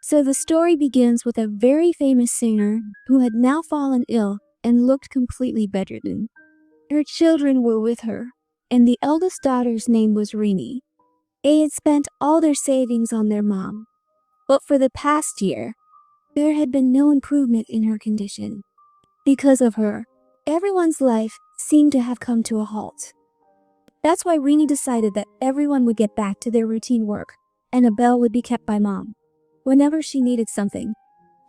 So the story begins with a very famous singer who had now fallen ill and looked completely bedridden. Her children were with her, and the eldest daughter's name was Rini. They had spent all their savings on their mom, but for the past year, there had been no improvement in her condition. Because of her, everyone's life seemed to have come to a halt. That's why Rini decided that everyone would get back to their routine work, and a bell would be kept by Mom. Whenever she needed something,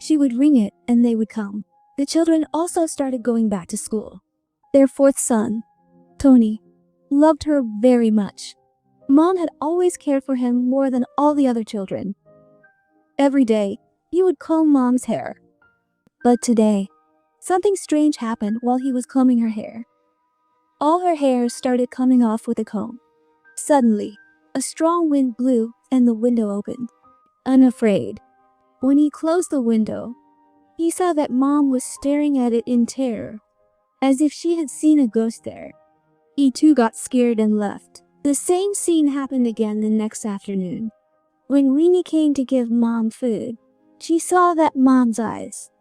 she would ring it and they would come. The children also started going back to school. Their fourth son, Tony, loved her very much. Mom had always cared for him more than all the other children. Every day, he would comb Mom's hair. But today, something strange happened while he was combing her hair. All her hair started coming off with a comb. Suddenly, a strong wind blew and the window opened. Unafraid, when he closed the window, he saw that Mom was staring at it in terror, as if she had seen a ghost there. He too got scared and left. The same scene happened again the next afternoon. When Rini came to give Mom food, she saw that Mom's eyes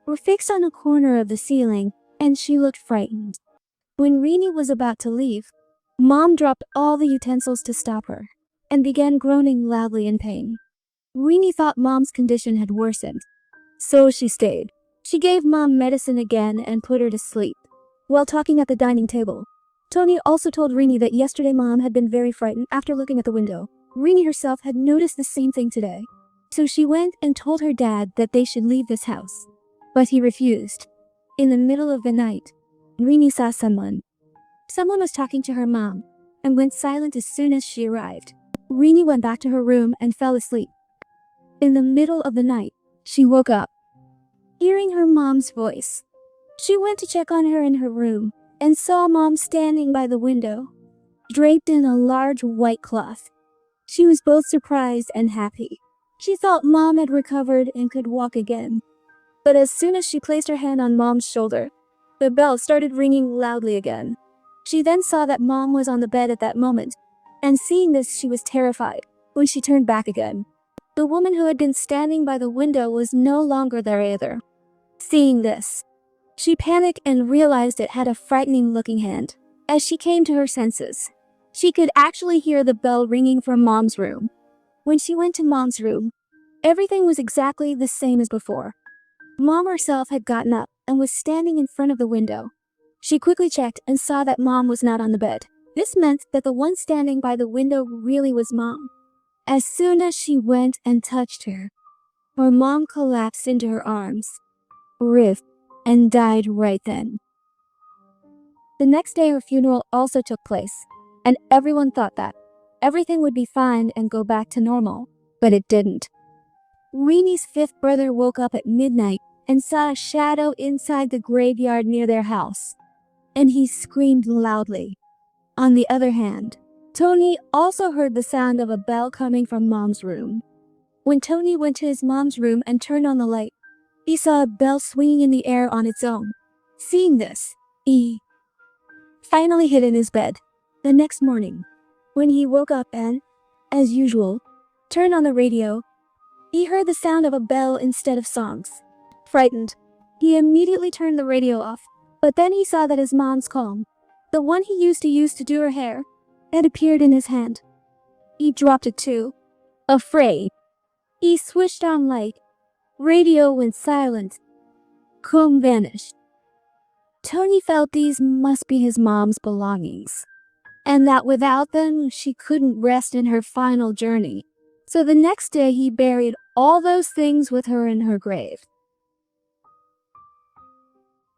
were fixed on a corner of the ceiling and she looked frightened. When Rini was about to leave, Mom dropped all the utensils to stop her and began groaning loudly in pain. Rini thought Mom's condition had worsened, so she stayed. She gave Mom medicine again and put her to sleep. While talking at the dining table, Tony also told Rini that yesterday Mom had been very frightened after looking at the window. Rini herself had noticed the same thing today, so she went and told her dad that they should leave this house. But he refused. In the middle of the night, Rini saw someone. Someone was talking to her mom and went silent as soon as she arrived. Rini went back to her room and fell asleep. In the middle of the night, she woke up, hearing her mom's voice. She went to check on her in her room and saw Mom standing by the window, draped in a large white cloth. She was both surprised and happy. She thought Mom had recovered and could walk again. But as soon as she placed her hand on Mom's shoulder, the bell started ringing loudly again. She then saw that Mom was on the bed at that moment, and seeing this she was terrified. When she turned back again, the woman who had been standing by the window was no longer there either. Seeing this, she panicked and realized it had a frightening-looking hand. As she came to her senses, she could actually hear the bell ringing from Mom's room. When she went to Mom's room, everything was exactly the same as before. Mom herself had gotten up and was standing in front of the window. She quickly checked and saw that Mom was not on the bed. This meant that the one standing by the window really was Mom. As soon as she went and touched her, her mom collapsed into her arms, writhed, and died right then. The next day her funeral also took place, and everyone thought that everything would be fine and go back to normal, but it didn't. Rini's fifth brother woke up at midnight and saw a shadow inside the graveyard near their house, and he screamed loudly. On the other hand, Tony also heard the sound of a bell coming from Mom's room. When Tony went to his mom's room and turned on the light, he saw a bell swinging in the air on its own. Seeing this, he finally hid in his bed. The next morning, when he woke up and, as usual, turned on the radio, he heard the sound of a bell instead of songs. Frightened, he immediately turned the radio off, but then he saw that his mom's comb, the one he used to do her hair, had appeared in his hand. He dropped it too. Afraid, he switched on light. Radio went silent. Comb vanished. Tony felt these must be his mom's belongings, and that without them she couldn't rest in her final journey. So the next day he buried all those things with her in her grave.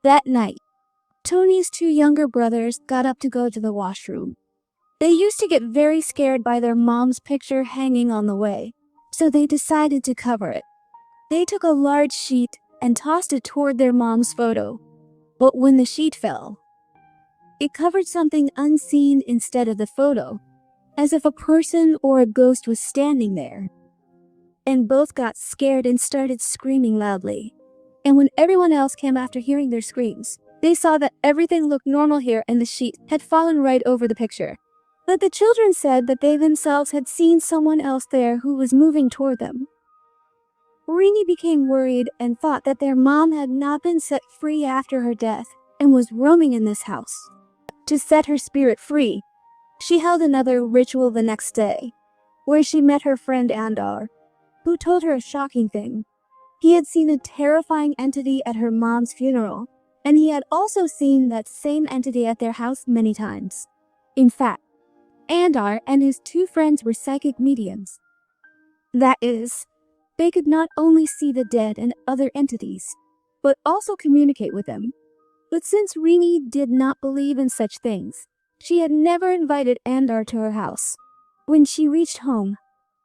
That night, Tony's two younger brothers got up to go to the washroom. They used to get very scared by their mom's picture hanging on the way, so they decided to cover it. They took a large sheet and tossed it toward their mom's photo, but when the sheet fell, it covered something unseen instead of the photo, as if a person or a ghost was standing there. And both got scared and started screaming loudly. And when everyone else came after hearing their screams, they saw that everything looked normal here and the sheet had fallen right over the picture. But the children said that they themselves had seen someone else there who was moving toward them. Rini became worried and thought that their mom had not been set free after her death and was roaming in this house. To set her spirit free, she held another ritual the next day, where she met her friend Andar, who told her a shocking thing. He had seen a terrifying entity at her mom's funeral, and he had also seen that same entity at their house many times. In fact, Andar and his two friends were psychic mediums. That is, they could not only see the dead and other entities, but also communicate with them. But since Rini did not believe in such things, she had never invited Andar to her house. When she reached home,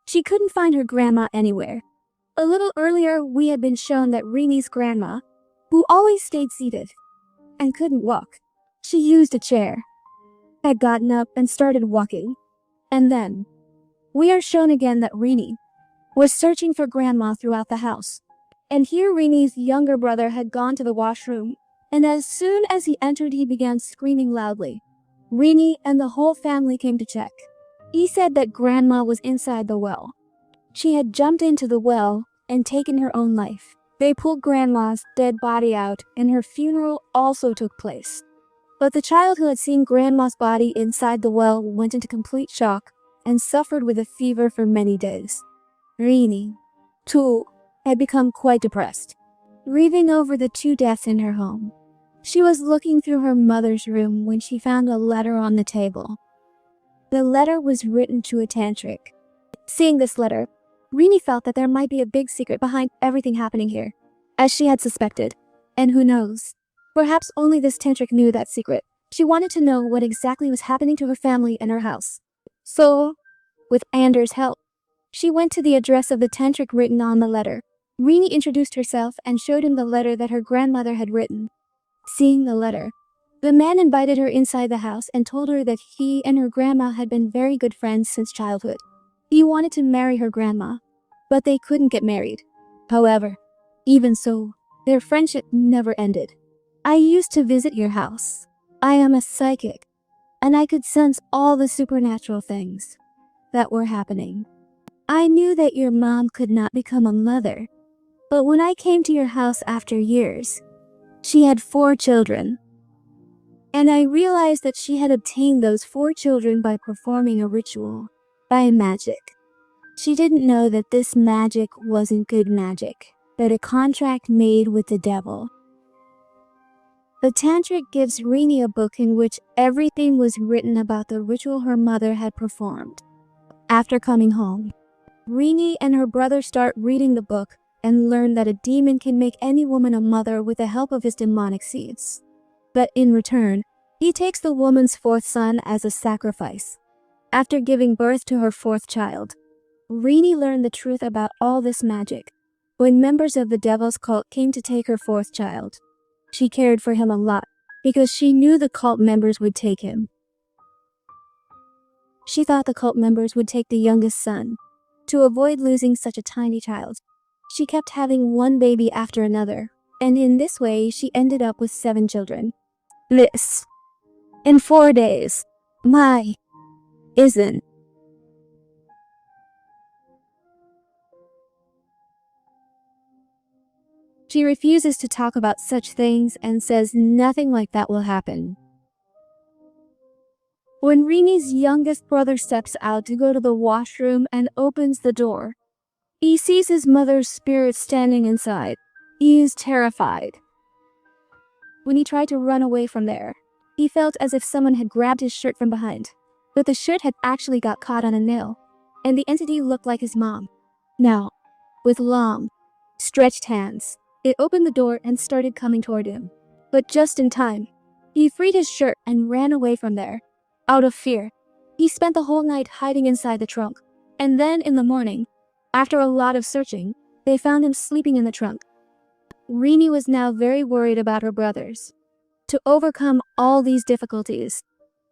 she couldn't find her grandma anywhere. A little earlier, we had been shown that Rini's grandma, who always stayed seated and couldn't walk, she used a chair, had gotten up and started walking. And then, we are shown again that Rini was searching for grandma throughout the house. And here Rini's younger brother had gone to the washroom, and as soon as he entered he began screaming loudly. Rini and the whole family came to check. He said that grandma was inside the well. She had jumped into the well and taken her own life. They pulled grandma's dead body out and her funeral also took place. But the child who had seen grandma's body inside the well went into complete shock and suffered with a fever for many days. Rini, too, had become quite depressed, grieving over the two deaths in her home. She was looking through her mother's room when she found a letter on the table. The letter was written to a tantric. Seeing this letter, Rini felt that there might be a big secret behind everything happening here, as she had suspected. And who knows? Perhaps only this tantric knew that secret. She wanted to know what exactly was happening to her family and her house. So, with Andar's help, she went to the address of the tantric written on the letter. Rini introduced herself and showed him the letter that her grandmother had written. Seeing the letter, the man invited her inside the house and told her that he and her grandma had been very good friends since childhood. He wanted to marry her grandma, but they couldn't get married. However, even so, their friendship never ended. I used to visit your house. I am a psychic, and I could sense all the supernatural things that were happening. I knew that your mom could not become a mother, but when I came to your house after years, she had 4 children. And I realized that she had obtained those 4 children by performing a ritual, by magic. She didn't know that this magic wasn't good magic, but a contract made with the devil. The tantric gives Rini a book in which everything was written about the ritual her mother had performed. After coming home, Rini and her brother start reading the book and learn that a demon can make any woman a mother with the help of his demonic seeds. But in return, he takes the woman's 4th son as a sacrifice. After giving birth to her 4th child, Rini learned the truth about all this magic. When members of the devil's cult came to take her 4th child, she cared for him a lot because she knew the cult members would take him. She thought the cult members would take the youngest son. To avoid losing such a tiny child, she kept having one baby after another, and in this way she ended up with 7 children. This, in 4 days, isn't. She refuses to talk about such things and says nothing like that will happen. When Rini's youngest brother steps out to go to the washroom and opens the door, he sees his mother's spirit standing inside. He is terrified. When he tried to run away from there, he felt as if someone had grabbed his shirt from behind, but the shirt had actually got caught on a nail, and the entity looked like his mom. Now, with long, stretched hands, it opened the door and started coming toward him. But just in time, he freed his shirt and ran away from there. Out of fear, he spent the whole night hiding inside the trunk. And then in the morning, after a lot of searching, they found him sleeping in the trunk. Rini was now very worried about her brothers. To overcome all these difficulties,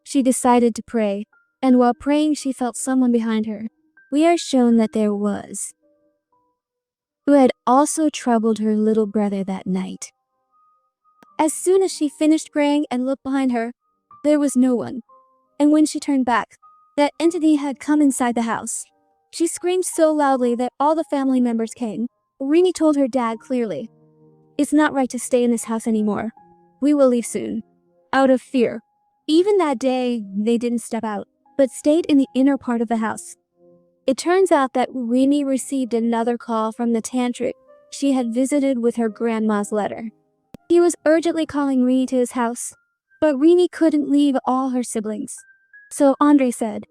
she decided to pray, and while praying she felt someone behind her. We are shown that there was, who had also troubled her little brother that night. As soon as she finished praying and looked behind her, there was no one. And when she turned back, that entity had come inside the house. She screamed so loudly that all the family members came. Rini told her dad clearly, "It's not right to stay in this house anymore. We will leave soon." Out of fear. Even that day, they didn't step out, but stayed in the inner part of the house. It turns out that Rini received another call from the tantric she had visited with her grandma's letter. He was urgently calling Rini to his house, but Rini couldn't leave all her siblings. So Andre said,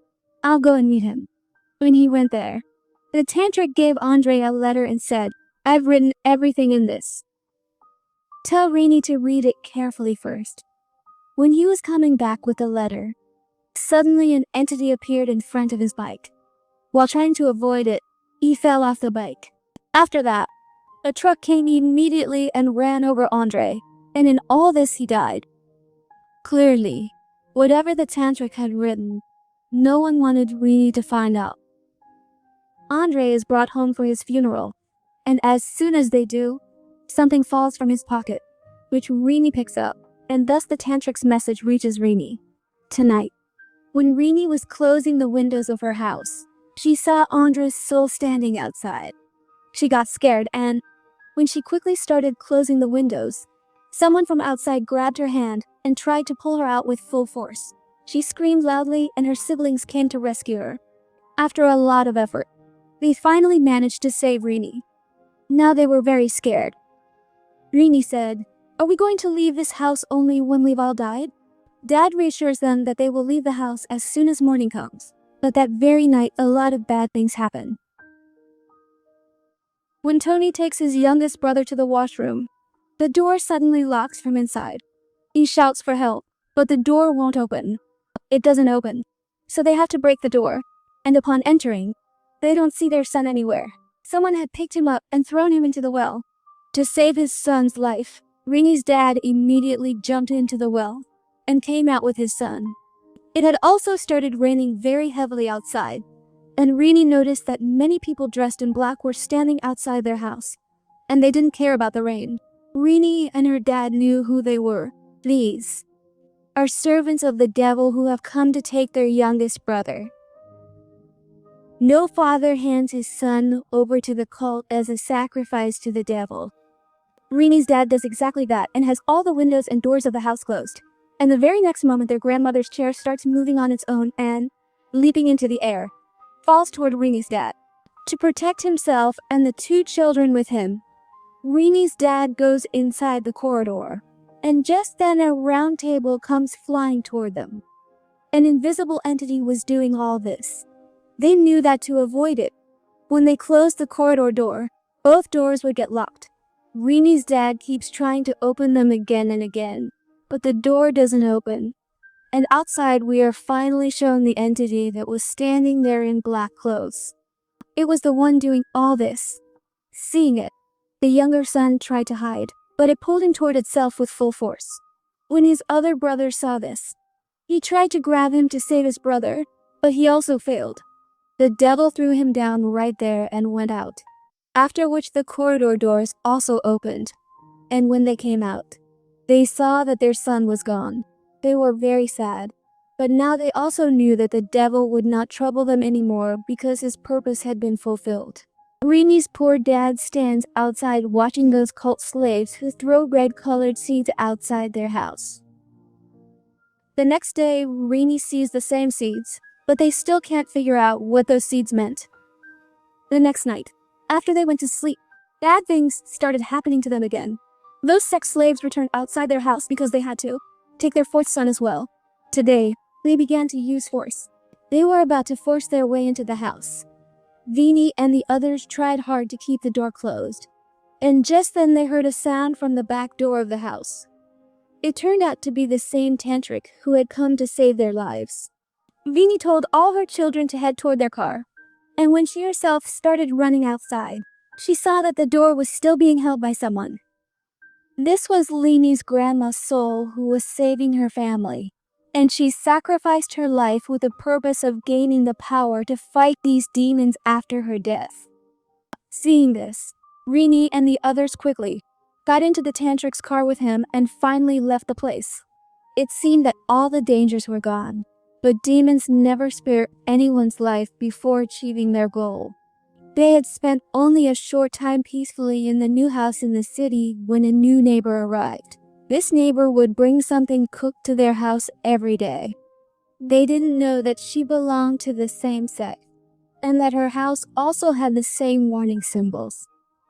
"I'll go and meet him." When he went there, the tantric gave Andre a letter and said, "I've written everything in this. Tell Rini to read it carefully first." When he was coming back with the letter, suddenly an entity appeared in front of his bike. While trying to avoid it, he fell off the bike. After that, a truck came immediately and ran over Andre, and in all this he died. Clearly, whatever the tantric had written, no one wanted Rini to find out. Andre is brought home for his funeral, and as soon as they do, something falls from his pocket, which Rini picks up, and thus the tantric's message reaches Rini. Tonight, when Rini was closing the windows of her house, she saw Andre's soul standing outside. She got scared, and when she quickly started closing the windows, someone from outside grabbed her hand and tried to pull her out with full force. She screamed loudly, and her siblings came to rescue her. After a lot of effort, they finally managed to save Rini. Now they were very scared. Rini said, "Are we going to leave this house only when we've all died?" Dad reassures them that they will leave the house as soon as morning comes. But that very night, a lot of bad things happen. When Tony takes his youngest brother to the washroom, the door suddenly locks from inside. He shouts for help, but the door won't open. It doesn't open, so they have to break the door. And upon entering, they don't see their son anywhere. Someone had picked him up and thrown him into the well. To save his son's life, Rini's dad immediately jumped into the well and came out with his son. It had also started raining very heavily outside, and Rini noticed that many people dressed in black were standing outside their house, and they didn't care about the rain. Rini and her dad knew who they were. These are servants of the devil who have come to take their youngest brother. No father hands his son over to the cult as a sacrifice to the devil. Rini's dad does exactly that and has all the windows and doors of the house closed. And the very next moment, their grandmother's chair starts moving on its own and, leaping into the air, falls toward Rini's dad. To protect himself and the two children with him, Rini's dad goes inside the corridor. And just then a round table comes flying toward them. An invisible entity was doing all this. They knew that to avoid it, when they closed the corridor door, both doors would get locked. Rini's dad keeps trying to open them again and again, but the door doesn't open. And outside we are finally shown the entity that was standing there in black clothes. It was the one doing all this. Seeing it, the younger son tried to hide, but it pulled him toward itself with full force. When his other brother saw this, he tried to grab him to save his brother, but he also failed. The devil threw him down right there and went out, after which the corridor doors also opened. And when they came out, they saw that their son was gone. They were very sad, but now they also knew that the devil would not trouble them anymore because his purpose had been fulfilled. Rini's poor dad stands outside watching those cult slaves who throw red-colored seeds outside their house. The next day, Rini sees the same seeds, but they still can't figure out what those seeds meant. The next night, after they went to sleep, bad things started happening to them again. Those sex slaves returned outside their house because they had to take their fourth son as well. Today, they began to use force. They were about to force their way into the house. Vini and the others tried hard to keep the door closed. And just then they heard a sound from the back door of the house. It turned out to be the same tantric who had come to save their lives. Vini told all her children to head toward their car. And when she herself started running outside, she saw that the door was still being held by someone. This was Lini's grandma's soul who was saving her family, and she sacrificed her life with the purpose of gaining the power to fight these demons after her death. Seeing this, Rini and the others quickly got into the tantric's car with him and finally left the place. It seemed that all the dangers were gone, but demons never spare anyone's life before achieving their goal. They had spent only a short time peacefully in the new house in the city when a new neighbor arrived. This neighbor would bring something cooked to their house every day. They didn't know that she belonged to the same sect, and that her house also had the same warning symbols,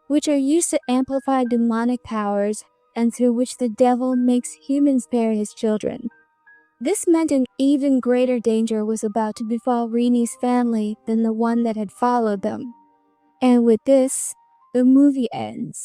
which are used to amplify demonic powers and through which the devil makes humans spare his children. This meant an even greater danger was about to befall Rini's family than the one that had followed them. And with this, the movie ends.